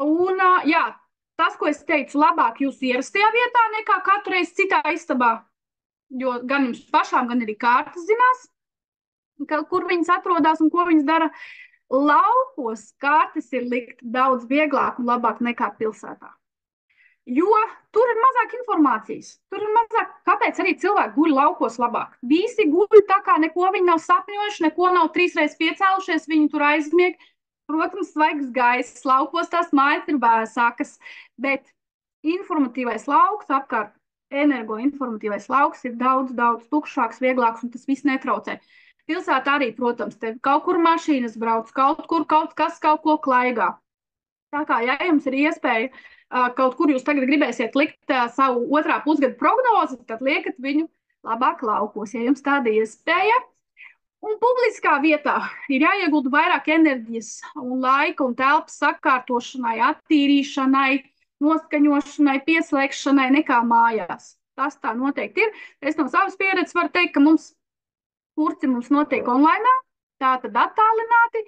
Un, tas, ko es teicu, labāk jūsu ierastajā vietā nekā katru reizi citā istabā, jo gan jums pašām, gan arī kārtas zinās, kur viņas atrodas un ko viņas dara. Laukos kārtas ir likt daudz vieglāk un labāk nekā pilsētā. Jo tur ir mazāk informācijas. Tur ir mazāk, kāpēc arī cilvēki guļ laukos labāk. Visi guļ tā kā neko viņi nav sapņojuši, neko nav 3 reizes piecēlušies, viņi tur aizmieg. Protams, svaigs gaiss, laukos tās mājas ir vēsākas, bet informatīvais lauks apkārt energoinformatīvais lauks ir daudz, daudz tukšāks, vieglāks, un tas viss netraucē. Pilsētā arī, protams, te kaut kur mašīnas brauc, kaut kur kaut kas kaut ko klaigā. Tā kā, ja jums ir iespēja kaut kur jūs tagad gribēsiet likt savu otrā pusgada prognozi, tad liekat viņu labāk laukos, ja jums tāda iespēja. Un publiskā vietā ir jāiegulda vairāk enerģijas un laika un telpas sakārtošanai, attīrīšanai, noskaņošanai, pieslēgšanai nekā mājās. Tas tā noteikti ir. Es no savas pieredzes varu teikt, ka kursi mums notiek online, tātad attālināti,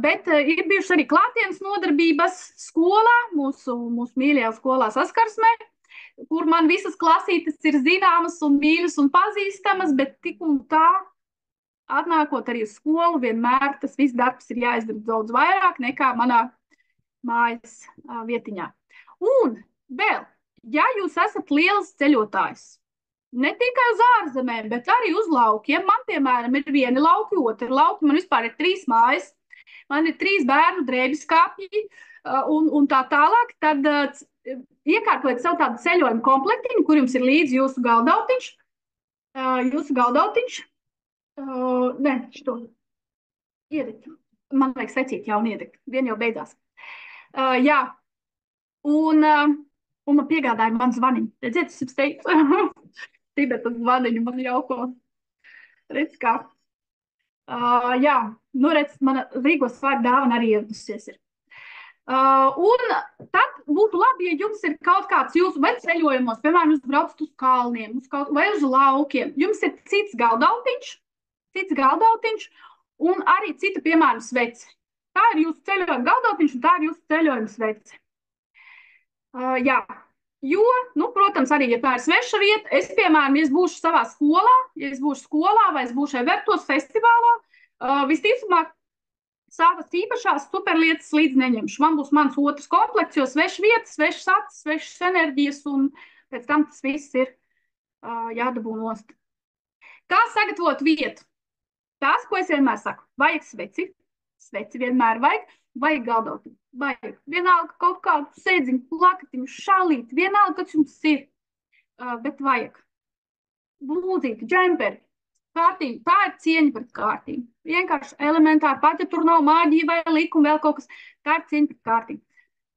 bet ir bijušas arī klātienes nodarbības skolā, mūsu mīļajā skolā Saskarsmē, kur man visas klasītes ir zināmas un mīļas un pazīstamas, bet tik un tā, atnākot arī uz skolu, vienmēr tas viss darbs ir jāizdara daudz vairāk nekā manā mājas vietiņā. Un vēl, ja jūs esat liels ceļotājs, ne tikai uz ārzemēm, bet arī uz laukiem, man, piemēram, ir vieni lauki, otri lauki, man vispār ir 3 mājas, man ir 3 bērnu drēbiskapji un tā tālāk, tad iekārtojiet sev tādu ceļojumu komplektiņu, kur jums ir līdzi jūsu galdautiņš, ne, šito iedegt. Man vajag secīt jaunu iedegt. Vien jau beidzās. Jā. Un man piegādāja man zvaniņu. Redziet, es jums teicu. Tibetas zvaniņu man jauko. Redz kā. Jā. Nu, redz, mana Rīgos svārda dāvana arī ieradusies ir. Un tad būtu labi, ja jums ir kaut kāds jūsu vai ceļojumos, piemēram, jūs braucat uz kalniem, vai uz laukiem. Jums ir cits galdautiņš, un arī cita, piemēram, svece. Tā ir jūsu ceļojuma galdautiņš, un tā ir jūsu ceļojuma svece. Jā, jo, nu, protams, arī, ja tā ir sveša vieta, es, piemēram, ja es būšu savā skolā, vai es būšu Evertos festivālā, visticamāk, savas īpašās superlietas līdz neņemšu. Man būs mans otrs komplekts, jo sveša vietas, svešas acis, svešas enerģijas, un pēc tam tas viss ir jādabū nost. Kā sagatavot vietu? Tas, ko es vienmēr saku, vajag sveci vienmēr vajag galdautiņu, vajag vienalga kaut kādu sēdziņu, plakatiņu, šalīti, vienalga, kas jums ir, bet vajag blūzīti, džemperi, kārtību, tā ir cieņa pret kārtību. Vienkārši elementāri, pat ja tur nav māģija vai likuma vēl kaut kas, tā ir cieņa pret kārtību.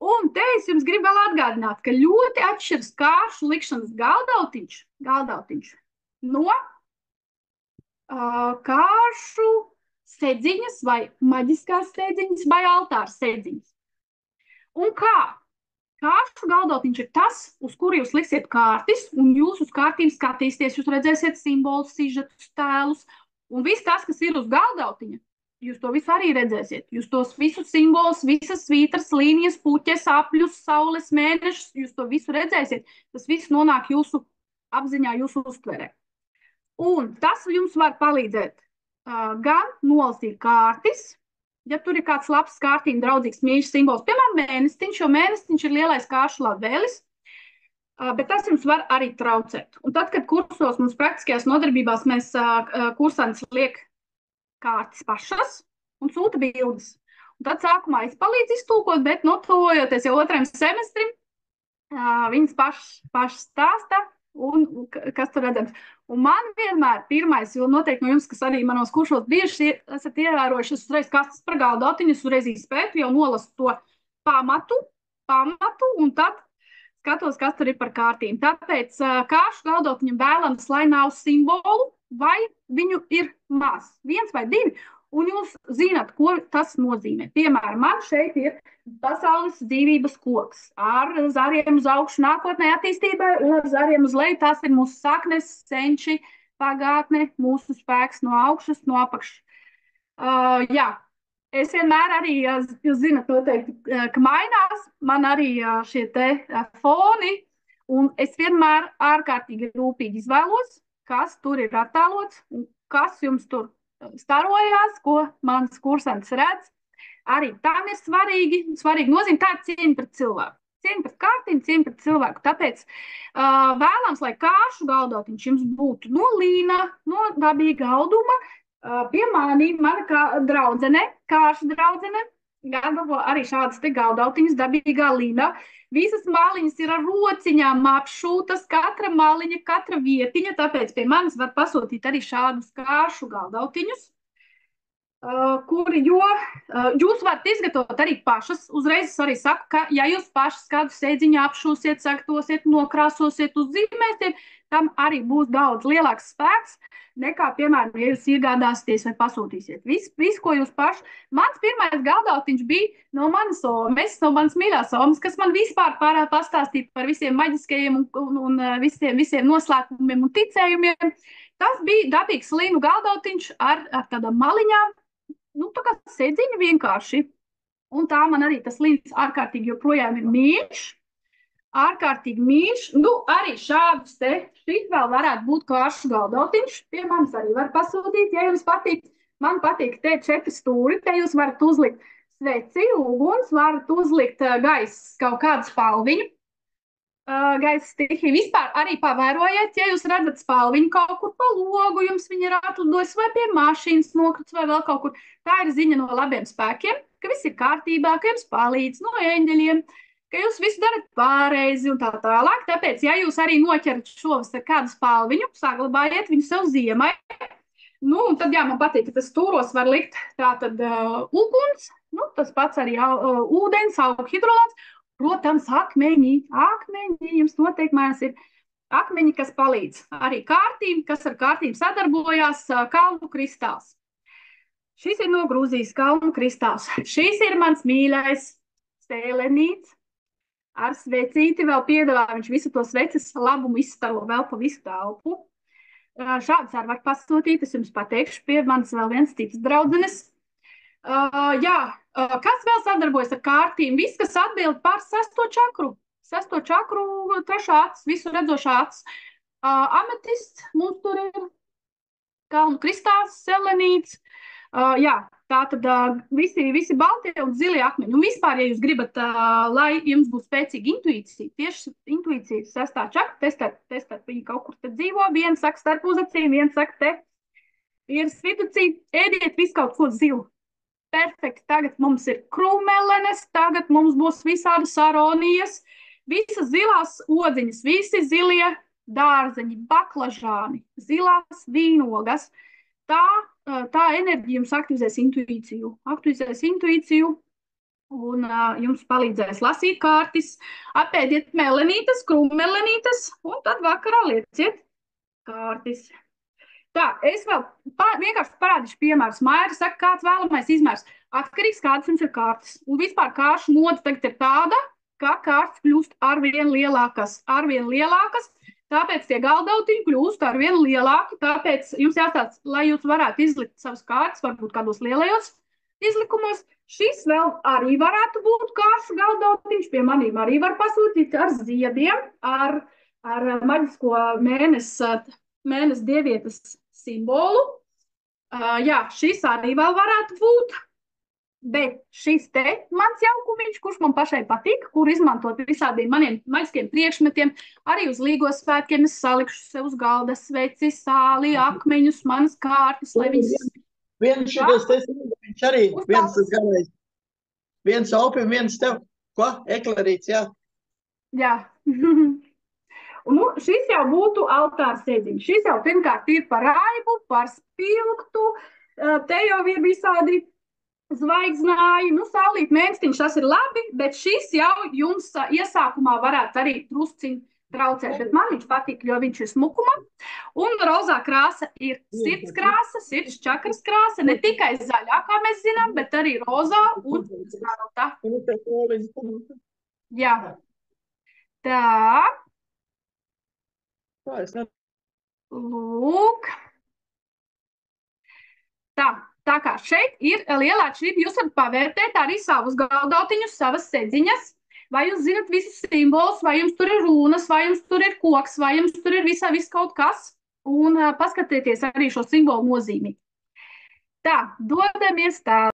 Un te es jums gribu vēl atgādināt, ka ļoti atšķiras kāršu likšanas galdautiņš no kāršu sēdziņas vai maģiskās sēdziņas vai altāra sēdziņas. Un kā? Kāršu galdautiņš ir tas, uz kuru jūs liksiet kārtis, un jūs uz kārtīm skatīsieties, jūs redzēsiet simbolus, sižetus, tēlus, un viss tas, kas ir uz galdautiņa, jūs to visu arī redzēsiet. Jūs tos visus simbolus, visas svītras, līnijas, puķes, apļus, saules, mēnešus, jūs to visu redzēsiet. Tas viss nonāk jūsu apziņā, jūsu uztverē. Un tas jums var palīdzēt gan nolasīt kārtis, ja tur ir kāds labs kārtīm draudzīgs mīļš simbols, piemēram, mēnestiņš, jo mēnestiņš ir lielais kāršu labvēlis, bet tas jums var arī traucēt. Un tad, kad kursos mums praktiskajās nodarbībās mēs kursantis liek kārtis pašas un sūta bildes. Un tad sākumā es palīdzu iztulkot, bet tuvojoties jau otrajam semestrim, viņas pašas stāsta, un kas tur redzams. Un man vienmēr pirmais, jo noteikti no jums, kas arī manos kursos bieži esat ievērojuši, es uzreiz kastas par galdautiņu, es uzreiz izpētu, jau nolasu to pamatu, un tad skatos, kas tur ir par kārtīm. Tāpēc kāršu galdautiņam vēlams, lai nav simbolu, vai viņu ir maz, 1 vai 2, un jūs zināt, ko tas nozīmē. Piemēram, man šeit ir pasaules dzīvības koks ar zariem uz augšu nākotnē attīstībai un ar zariem uz leju. Tas ir mūsu saknes, senči, pagātne, mūsu spēks no augšas, no apakšas. Jā, es vienmēr arī, jūs zināt noteikti, ka mainās man arī šie te foni, un es vienmēr ārkārtīgi rūpīgi izvēlos, kas tur ir attēlots un kas jums tur starojās, ko mans kursantis redz. Arī tam ir svarīgi nozīme, tā ir cieņa pret cilvēku. Cieņa pret kārtīm, cieņa pret cilvēku. Tāpēc vēlams, lai kāršu galdautiņš jums būtu no līna, no dabīga auduma. Pie mana draudzene, kāršu draudzene, gatavo arī šādas te galdautiņas, dabīgā lina. Visas maliņas ir ar rociņām apšūtas, katra maliņa, katra vietiņa, tāpēc pie manis var pasūtīt arī šādus kāršu galdautiņus. Kuri, jo jūs varat izgatavot arī pašas. Uzreiz es arī saku, ka ja jūs pašas kādu sēdziņu apšūsiet, sagatavosiet, nokrāsosiet, uzzīmēsiet, tam arī būs daudz lielāks spēks nekā, piemēram, ja jūs iegādāsieties vai pasūtīsiet. Viss, ko jūs paši. Mans pirmais galdautiņš bija no manas omes, no manas mīļās omes, kas man vispār pastāstīja par visiem maģiskajiem un visiem noslēpumiem un ticējumiem. Tas bija dabīgs līnu galdautiņš ar tādām maliņām. Nu, tā kā sēdziņa vienkārši. Un tā man arī tas līdz ārkārtīgi joprojām ir mīļš. Ārkārtīgi mīļš. Nu, arī šādus te, šis vēl varētu būt kāršu galdautiņš. Pie manis arī var pasūtīt, ja jums patīk. Man patīk te 4 stūri, te jūs varat uzlikt sveci, uguns, varat uzlikt gaisa kaut kādu spalviņu. Gaisa stihija. Vispār arī pavērojiet, ja jūs redzat spalviņu kaut kur pa logu, jums viņi ir atlidojusi vai pie mašīnas nokruts vai vēl kaut kur. Tā ir ziņa no labiem spēkiem, ka viss ir kārtībā, ka jums palīdz no eņģeļiem, ka jūs visu darat pareizi un tā tālāk. Tāpēc, ja jūs arī noķerat šovasar kādu spalviņu, saglabājiet viņu sev ziemai. Nu, un tad, jā, man patīk, ka tas stūros var likt tātad uguns, nu, tas pats arī ūdens, hidrolāts. Protams, akmeņi, jums noteikti mājās ir akmeņi, kas palīdz. Arī kārtīm, kas ar kārtīm sadarbojās, kalnu kristāls. Šis ir no Grūzijas kalnu kristāls. Šis ir mans mīļais sēlenīts ar svecīti, vēl piedāvā viņš visu to sveces labumu izstaro vēl pa visu telpu. Šāds arī var pasūtīt, es jums pateikšu, pie manis vēl viens cits draudzenes. Kas vēl sadarbojas ar kārtīm? Viss, kas atbild par 6. čakru. 6. čakru, 3. acis, visu redzošā acis. Ametists, mums tur ir kalnu kristāls, selenīts. Tātad visi baltie un zilie akmeņi. Un vispār, ja jūs gribat, lai jums būs spēcīga intuīcija, tieši intuīcija 6. čakra, testēt viņi kaut kur te dzīvo. Viens saka starp uzacīm, viens saka te ir viducī, ēdiet visu kaut ko zilu. Perfekti, tagad mums ir krūmelenes, tagad mums būs visādi saronijas, visas zilās odziņas, visi zilie dārzeņi, baklažāni, zilās vīnogas. Tā enerģija jums aktivizēs intuīciju un jums palīdzēs lasīt kārtis, apēdiet melenītes, krūmelenītes un tad vakarā lieciet kārtis. Tā, es vēl vienkārši parādīšu piemērus. Maira saka, kāds vēlamais izmērs. Atkarīgs, kādas jums ir kārtas. Un vispār kāršu moda tagad ir tāda, ka kārtas kļūst arvien lielākas. Tāpēc tie galdautiņi kļūst arvien lielāki. Tāpēc jums jāstāsta, lai jūs varētu izlikt savas kārtas, varbūt kādos lielajos izlikumos. Šis vēl arī varētu būt kāršu galdautiņš. Pie manīm arī var pasūtīt ar ziediem, ar maģisko mēnesi dievietes simbolu. Šis arī vēl varētu būt, bet šis te mans jaukumiņš, kurš man pašai patīk, kur izmantot visādiem maniem maģiskiem priekšmetiem, arī uz Līgo svētkiem es salikšu sev uz galda sveci, sāli, akmeņus, manas kārtas, lai viņas... Viens šitos te viņš arī, viens tas garais, viens opi un viens tev, ko? Eklerīts, jā? Jā. Un šis jau būtu altāra sēdziņš. Šis jau pirmkārt ir par raibu, par spilgtu, te jau ir visādi zvaigznāji, saulīt mēnestiņš, tas ir labi, bet šis jau jums iesākumā varētu arī drusciņ traucēt, bet man viņš patīk, jo viņš ir smukuma. Un rozā krāsa ir sirds krāsa, sirds čakras krāsa, ne tikai zaļā, kā mēs zinām, bet arī rozā un zelta. Jā. Tā. Lūk. Tā kā šeit ir lielā atšķirība, jūs varat pavērtēt arī savus galdautiņus, savas sēdziņas, vai jūs zinat visus simbolus, vai jums tur ir runas, vai jums tur ir koks, vai jums tur ir viss kaut kas, un paskatieties arī šo simbolu nozīmi. Tā, dodamies tā.